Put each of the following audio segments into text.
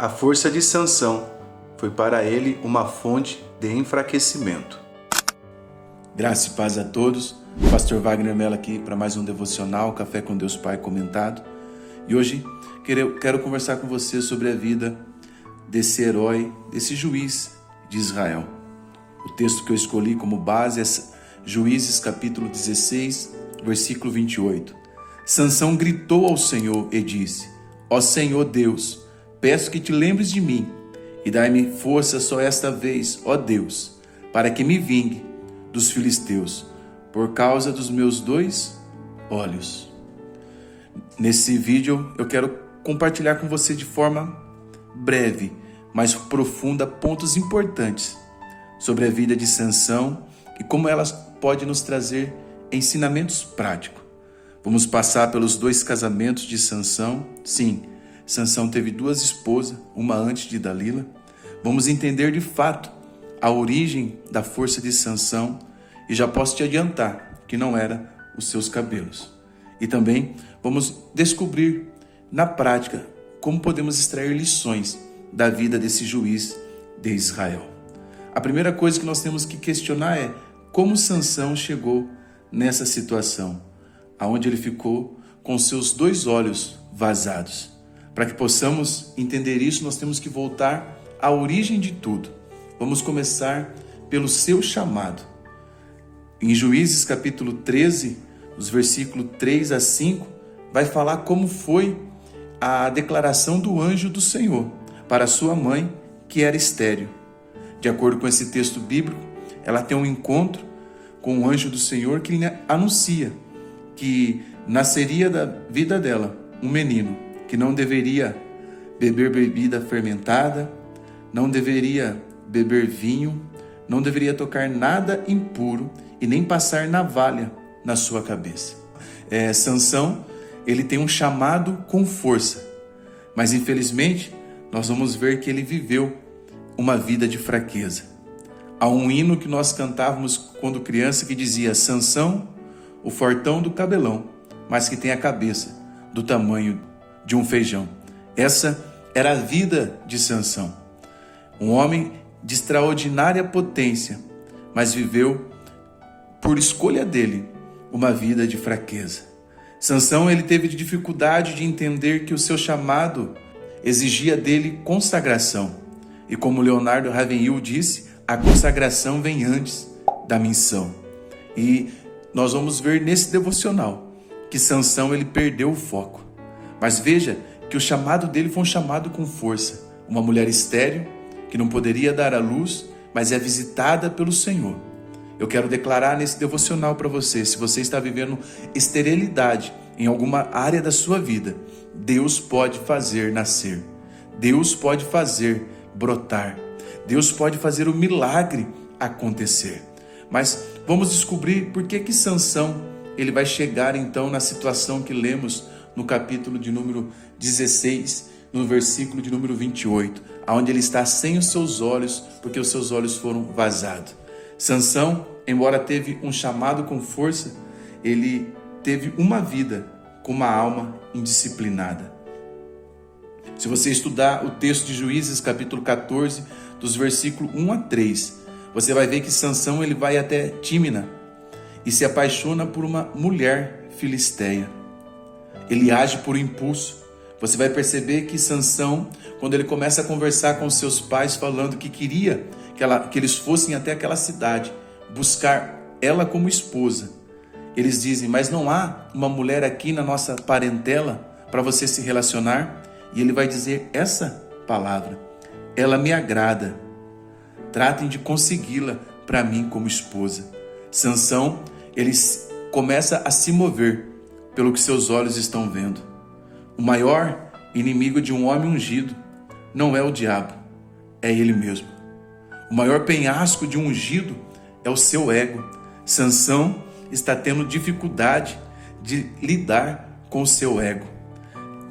A força de Sansão foi para ele uma fonte de enfraquecimento. Graça e paz a todos. Pastor Wagner Mello aqui para mais um devocional, Café com Deus Pai comentado. E hoje quero conversar com você sobre a vida desse herói, desse juiz de Israel. O texto que eu escolhi como base é Juízes capítulo 16, versículo 28. Sansão gritou ao Senhor e disse: Ó Senhor Deus, peço que te lembres de mim e dai-me força só esta vez, ó Deus, para que me vingue dos filisteus, por causa dos meus 2 olhos. Nesse vídeo eu quero compartilhar com você de forma breve, mas profunda, pontos importantes sobre a vida de Sansão e como ela pode nos trazer ensinamentos práticos. Vamos passar pelos 2 casamentos de Sansão. Sim, Sansão teve 2 esposas, uma antes de Dalila. Vamos entender de fato a origem da força de Sansão e já posso te adiantar que não era os seus cabelos. E também vamos descobrir na prática como podemos extrair lições da vida desse juiz de Israel. A primeira coisa que nós temos que questionar é como Sansão chegou nessa situação, aonde ele ficou com seus 2 olhos vazados. Para que possamos entender isso, nós temos que voltar à origem de tudo. Vamos começar pelo seu chamado. Em Juízes capítulo 13, os versículos 3 a 5, vai falar como foi a declaração do anjo do Senhor para sua mãe, que era estéril. De acordo com esse texto bíblico, ela tem um encontro com o anjo do Senhor que lhe anuncia que nasceria da vida dela um menino que não deveria beber bebida fermentada, não deveria beber vinho, não deveria tocar nada impuro e nem passar navalha na sua cabeça. Sansão, ele tem um chamado com força, mas infelizmente nós vamos ver que ele viveu uma vida de fraqueza. Há um hino que nós cantávamos quando criança que dizia: Sansão, o fortão do cabelão, mas que tem a cabeça do tamanho de um feijão. Essa era a vida de Sansão. Um homem de extraordinária potência, mas viveu, por escolha dele, uma vida de fraqueza. Sansão, ele teve dificuldade de entender que o seu chamado exigia dele consagração. E como Leonardo Ravenhill disse, a consagração vem antes da missão. E nós vamos ver nesse devocional que Sansão, ele perdeu o foco. Mas veja que o chamado dele foi um chamado com força. Uma mulher estéril, que não poderia dar à luz, mas é visitada pelo Senhor. Eu quero declarar nesse devocional para você, se você está vivendo esterilidade em alguma área da sua vida, Deus pode fazer nascer. Deus pode fazer brotar. Deus pode fazer o milagre acontecer. Mas vamos descobrir por que Sansão ele vai chegar então na situação que lemos no capítulo de número 16, no versículo de número 28, onde ele está sem os seus olhos, porque os seus olhos foram vazados. Sansão, embora teve um chamado com força, ele teve uma vida com uma alma indisciplinada. Se você estudar o texto de Juízes, capítulo 14, dos versículos 1 a 3, você vai ver que Sansão ele vai até Tímina e se apaixona por uma mulher filisteia. Ele age por impulso. Você vai perceber que Sansão, quando ele começa a conversar com seus pais, falando que queria que eles fossem até aquela cidade, buscar ela como esposa, eles dizem: mas não há uma mulher aqui na nossa parentela para você se relacionar? E ele vai dizer essa palavra: ela me agrada, tratem de consegui-la para mim como esposa. Sansão, ele começa a se mover pelo que seus olhos estão vendo. O maior inimigo de um homem ungido não é o diabo, é ele mesmo. O maior penhasco de um ungido é o seu ego. Sansão está tendo dificuldade de lidar com o seu ego.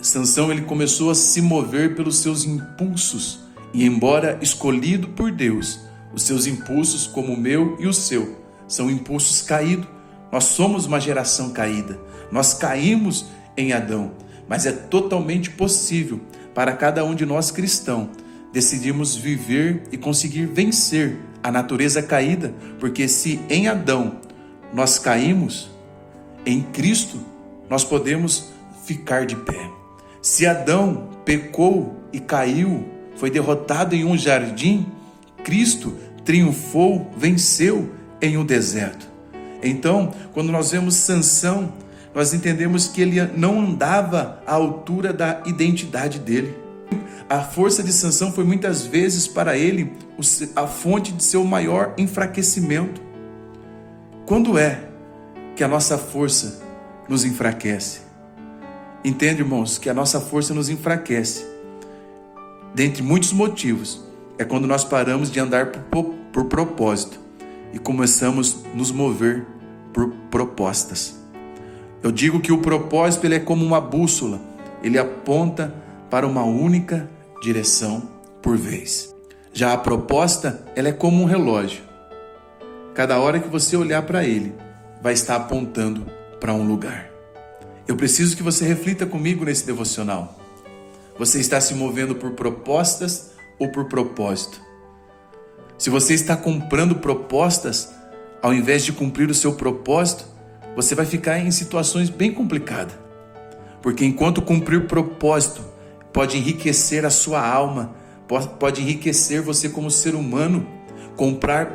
Sansão ele começou a se mover pelos seus impulsos e, embora escolhido por Deus, os seus impulsos, como o meu e o seu, são impulsos caídos. Nós somos uma geração caída. Nós caímos em Adão, mas é totalmente possível para cada um de nós cristãos decidirmos viver e conseguir vencer a natureza caída, porque se em Adão nós caímos, em Cristo nós podemos ficar de pé. Se Adão pecou e caiu, foi derrotado em um jardim, Cristo triunfou, venceu em um deserto. Então, quando nós vemos Sansão, nós entendemos que ele não andava à altura da identidade dele. A força de Sansão foi muitas vezes para ele a fonte de seu maior enfraquecimento. Quando é que a nossa força nos enfraquece? Entende, irmãos, que a nossa força nos enfraquece. Dentre muitos motivos, é quando nós paramos de andar por propósito e começamos a nos mover por propostas. Eu digo que o propósito ele é como uma bússola, ele aponta para uma única direção por vez. Já a proposta, ela é como um relógio. Cada hora que você olhar para ele, vai estar apontando para um lugar. Eu preciso que você reflita comigo nesse devocional. Você está se movendo por propostas ou por propósito? Se você está comprando propostas, ao invés de cumprir o seu propósito, você vai ficar em situações bem complicadas. Porque enquanto cumprir propósito pode enriquecer a sua alma, pode enriquecer você como ser humano, comprar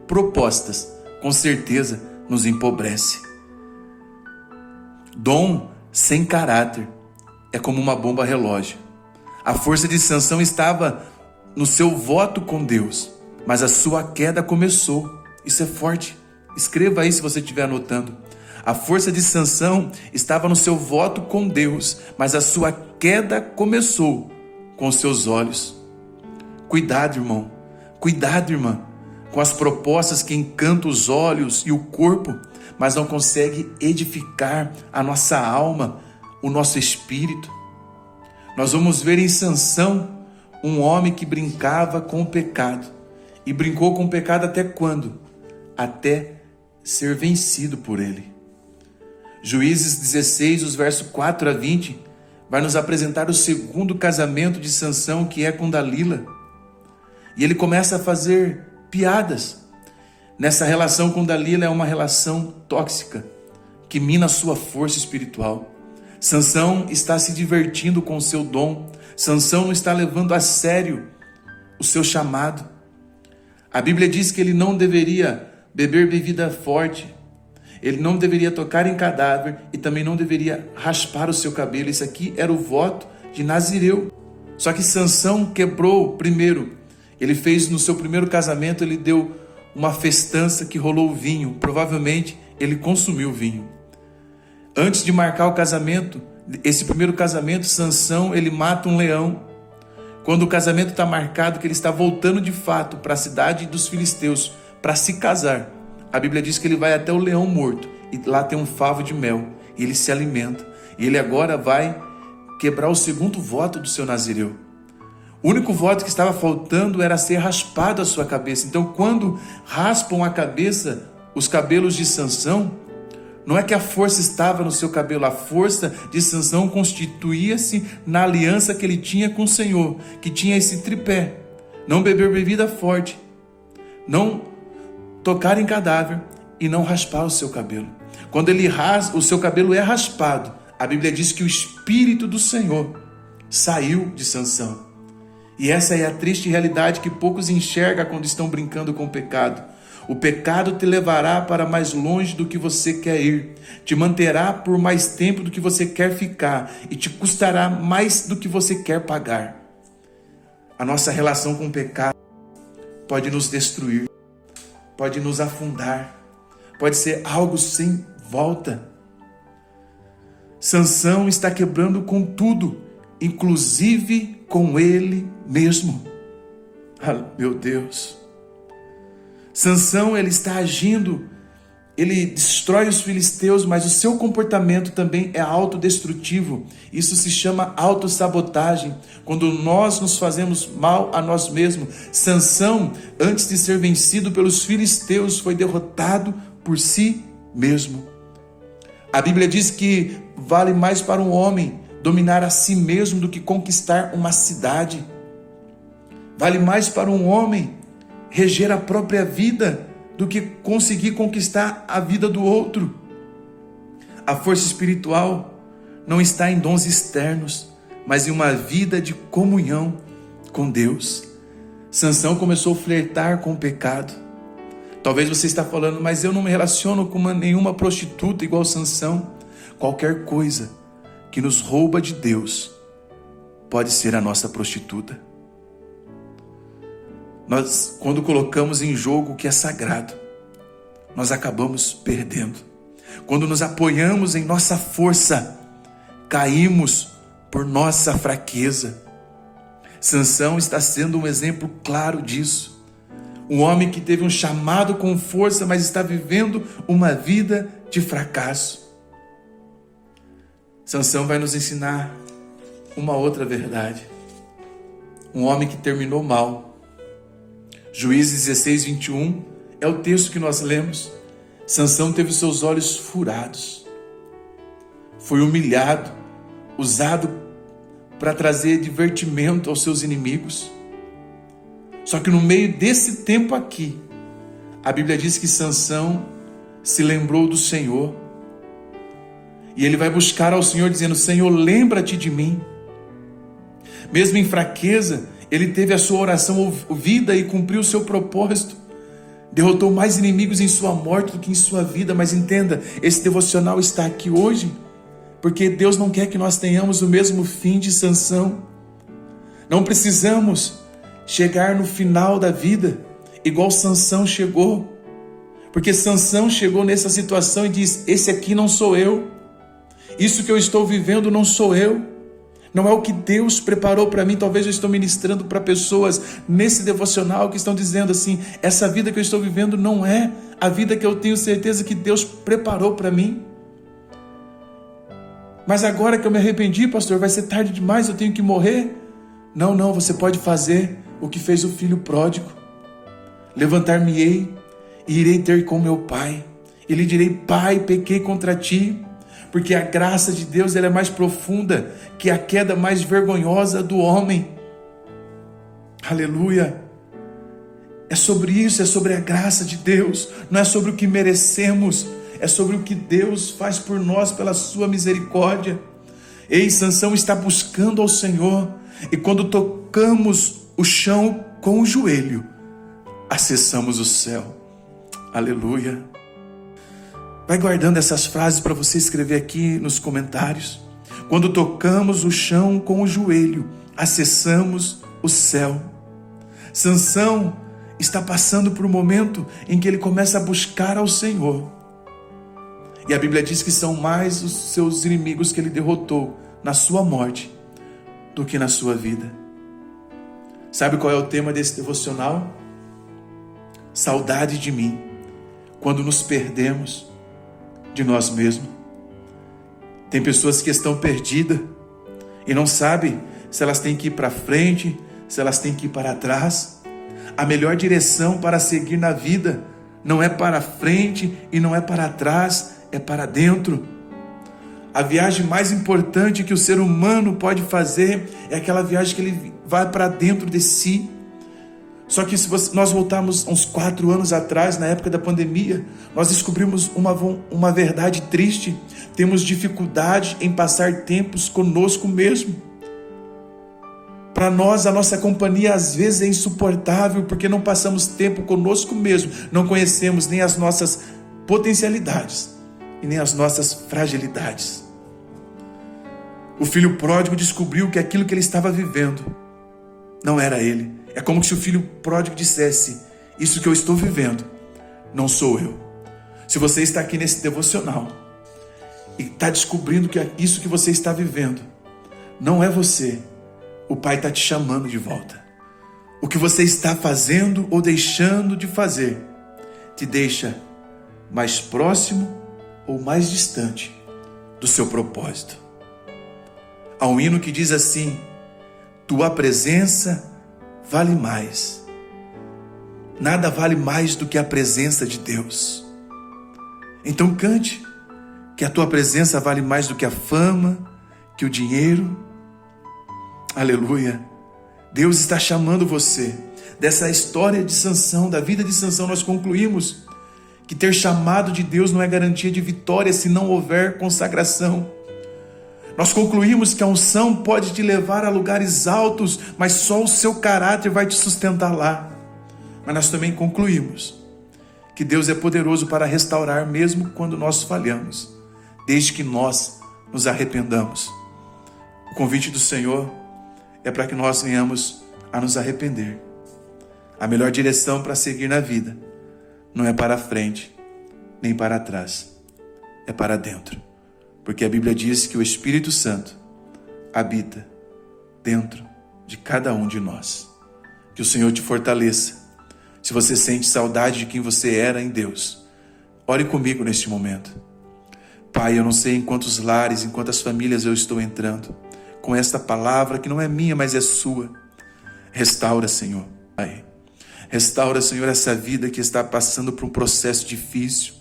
propostas, com certeza, nos empobrece. Dom sem caráter é como uma bomba relógio. A força de Sansão estava no seu voto com Deus, mas a sua queda começou. Isso é forte. Escreva aí se você estiver anotando. A força de Sansão estava no seu voto com Deus, mas a sua queda começou com os seus olhos. Cuidado, irmão. Cuidado, irmã, com as propostas que encantam os olhos e o corpo, mas não consegue edificar a nossa alma, o nosso espírito. Nós vamos ver em Sansão um homem que brincava com o pecado. E brincou com o pecado até quando? Até ser vencido por ele. Juízes 16, os versos 4 a 20, vai nos apresentar o segundo casamento de Sansão, que é com Dalila. E ele começa a fazer piadas. Nessa relação com Dalila é uma relação tóxica, que mina a sua força espiritual. Sansão está se divertindo com o seu dom. Sansão não está levando a sério o seu chamado. A Bíblia diz que ele não deveria beber bebida forte, ele não deveria tocar em cadáver e também não deveria raspar o seu cabelo. Isso aqui era o voto de Nazireu. Só que Sansão quebrou primeiro. Ele fez no seu primeiro casamento, ele deu uma festança que rolou vinho. Provavelmente ele consumiu vinho. Antes de marcar o casamento, esse primeiro casamento, Sansão, ele mata um leão. Quando o casamento está marcado, que ele está voltando de fato para a cidade dos filisteus para se casar, a Bíblia diz que ele vai até o leão morto e lá tem um favo de mel e ele se alimenta. E ele agora vai quebrar o segundo voto do seu nazireu. O único voto que estava faltando era ser raspado a sua cabeça. Então, quando raspam a cabeça, os cabelos de Sansão, não é que a força estava no seu cabelo, a força de Sansão constituía-se na aliança que ele tinha com o Senhor, que tinha esse tripé: não beber bebida forte, não tocar em cadáver e não raspar o seu cabelo. Quando ele raspa, o seu cabelo é raspado, a Bíblia diz que o Espírito do Senhor saiu de Sansão. E essa é a triste realidade que poucos enxergam quando estão brincando com o pecado. O pecado te levará para mais longe do que você quer ir, te manterá por mais tempo do que você quer ficar e te custará mais do que você quer pagar. A nossa relação com o pecado pode nos destruir, pode nos afundar, pode ser algo sem volta. Sansão está quebrando com tudo, inclusive com ele mesmo. Ah, meu Deus! Sansão, ele está agindo, ele destrói os filisteus, mas o seu comportamento também é autodestrutivo. Isso se chama autossabotagem, quando nós nos fazemos mal a nós mesmos. Sansão, antes de ser vencido pelos filisteus, foi derrotado por si mesmo. A Bíblia diz que vale mais para um homem dominar a si mesmo do que conquistar uma cidade. Vale mais para um homem reger a própria vida do que conseguir conquistar a vida do outro. A força espiritual não está em dons externos, mas em uma vida de comunhão com Deus. Sansão começou a flertar com o pecado. Talvez você está falando, mas eu não me relaciono com nenhuma prostituta igual Sansão. Qualquer coisa que nos rouba de Deus pode ser a nossa prostituta. Nós, quando colocamos em jogo o que é sagrado, nós acabamos perdendo. Quando nos apoiamos em nossa força, caímos por nossa fraqueza. Sansão está sendo um exemplo claro disso. Um homem que teve um chamado com força, mas está vivendo uma vida de fracasso. Sansão vai nos ensinar uma outra verdade. Um homem que terminou mal. Juízes 16, 21 é o texto que nós lemos. Sansão teve seus olhos furados. Foi humilhado, usado para trazer divertimento aos seus inimigos. Só que no meio desse tempo aqui, a Bíblia diz que Sansão se lembrou do Senhor. E ele vai buscar ao Senhor dizendo: Senhor, lembra-te de mim. Mesmo em fraqueza, ele teve a sua oração ouvida e cumpriu o seu propósito. Derrotou mais inimigos em sua morte do que em sua vida. Mas entenda, esse devocional está aqui hoje porque Deus não quer que nós tenhamos o mesmo fim de Sansão. Não precisamos chegar no final da vida igual Sansão chegou, porque Sansão chegou nessa situação e diz: esse aqui não sou eu, isso que eu estou vivendo não sou eu, não é o que Deus preparou para mim. Talvez eu estou ministrando para pessoas nesse devocional que estão dizendo assim: essa vida que eu estou vivendo não é a vida que eu tenho certeza que Deus preparou para mim. Mas agora que eu me arrependi, pastor, vai ser tarde demais, eu tenho que morrer? Não, você pode fazer o que fez o filho pródigo. Levantar-me-ei e irei ter com meu pai. E lhe direi: Pai, pequei contra ti. Porque a graça de Deus ela é mais profunda que a queda mais vergonhosa do homem. Aleluia. É sobre isso, é sobre a graça de Deus. Não é sobre o que merecemos, é sobre o que Deus faz por nós pela sua misericórdia. Ei, Sansão está buscando ao Senhor. E quando tocamos o chão com o joelho, acessamos o céu. Aleluia. Vai guardando essas frases para você escrever aqui nos comentários. Quando tocamos o chão com o joelho, acessamos o céu. Sansão está passando por um momento em que ele começa a buscar ao Senhor. E a Bíblia diz que são mais os seus inimigos que ele derrotou na sua morte do que na sua vida. Sabe qual é o tema desse devocional? Saudade de mim, quando nos perdemos de nós mesmos. Tem pessoas que estão perdidas e não sabem se elas têm que ir para frente, se elas têm que ir para trás. A melhor direção para seguir na vida não é para frente e não é para trás, é para dentro. A viagem mais importante que o ser humano pode fazer é aquela viagem que ele vai para dentro de si. Só que se nós voltarmos uns 4 anos atrás, na época da pandemia, nós descobrimos uma verdade triste. Temos dificuldade em passar tempos conosco mesmo. Para nós, a nossa companhia às vezes é insuportável, porque não passamos tempo conosco mesmo. Não conhecemos nem as nossas potencialidades e nem as nossas fragilidades. O filho pródigo descobriu que aquilo que ele estava vivendo não era ele. É como se o filho pródigo dissesse: isso que eu estou vivendo não sou eu. Se você está aqui nesse devocional e está descobrindo que isso que você está vivendo não é você, o Pai está te chamando de volta. O que você está fazendo ou deixando de fazer te deixa mais próximo ou mais distante do seu propósito. Há um hino que diz assim: tua presença vale mais. Nada vale mais do que a presença de Deus. Então cante que a tua presença vale mais do que a fama, que o dinheiro, aleluia, Deus está chamando você. Dessa história de Sansão, da vida de Sansão, nós concluímos que ter chamado de Deus não é garantia de vitória se não houver consagração. Nós concluímos que a unção pode te levar a lugares altos, mas só o seu caráter vai te sustentar lá. Mas nós também concluímos que Deus é poderoso para restaurar mesmo quando nós falhamos, desde que nós nos arrependamos. O convite do Senhor é para que nós venhamos a nos arrepender. A melhor direção para seguir na vida não é para frente, nem para trás, é para dentro. Porque a Bíblia diz que o Espírito Santo habita dentro de cada um de nós. Que o Senhor te fortaleça. Se você sente saudade de quem você era em Deus, ore comigo neste momento. Pai, eu não sei em quantos lares, em quantas famílias eu estou entrando com esta palavra que não é minha, mas é sua. Restaura, Senhor, Pai. Restaura, Senhor, essa vida que está passando por um processo difícil,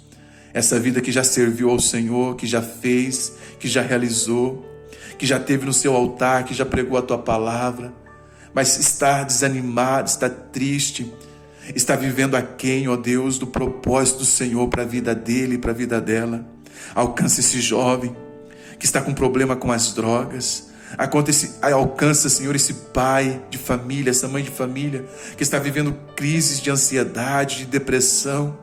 essa vida que já serviu ao Senhor, que já fez, que já realizou, que já teve no seu altar, que já pregou a tua palavra, mas está desanimado, está triste, está vivendo aquém, ó Deus, do propósito do Senhor para a vida dele e para a vida dela. Alcança esse jovem que está com problema com as drogas. Alcança, Senhor, esse pai de família, essa mãe de família que está vivendo crises de ansiedade, de depressão,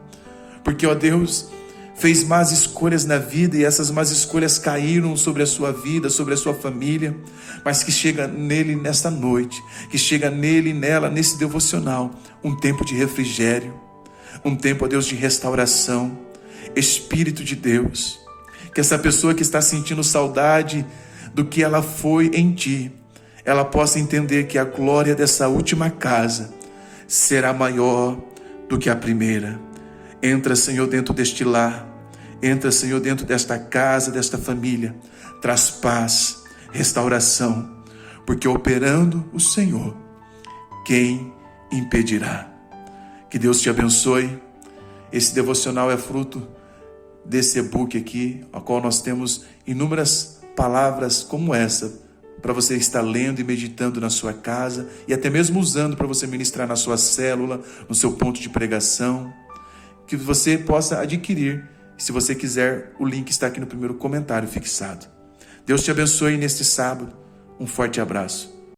porque, ó Deus, fez más escolhas na vida e essas más escolhas caíram sobre a sua vida, sobre a sua família, mas que chega nele nesta noite, que chega nele e nela nesse devocional, um tempo de refrigério, um tempo, ó Deus, de restauração. Espírito de Deus, que essa pessoa que está sentindo saudade do que ela foi em ti, ela possa entender que a glória dessa última casa será maior do que a primeira. Entra, Senhor, dentro deste lar, entra, Senhor, dentro desta casa, desta família, traz paz, restauração, porque operando o Senhor, quem impedirá? Que Deus te abençoe. Esse devocional é fruto desse e-book aqui, a qual nós temos inúmeras palavras como essa, para você estar lendo e meditando na sua casa, e até mesmo usando para você ministrar na sua célula, no seu ponto de pregação, que você possa adquirir. Se você quiser, o link está aqui no primeiro comentário fixado. Deus te abençoe neste sábado. Um forte abraço.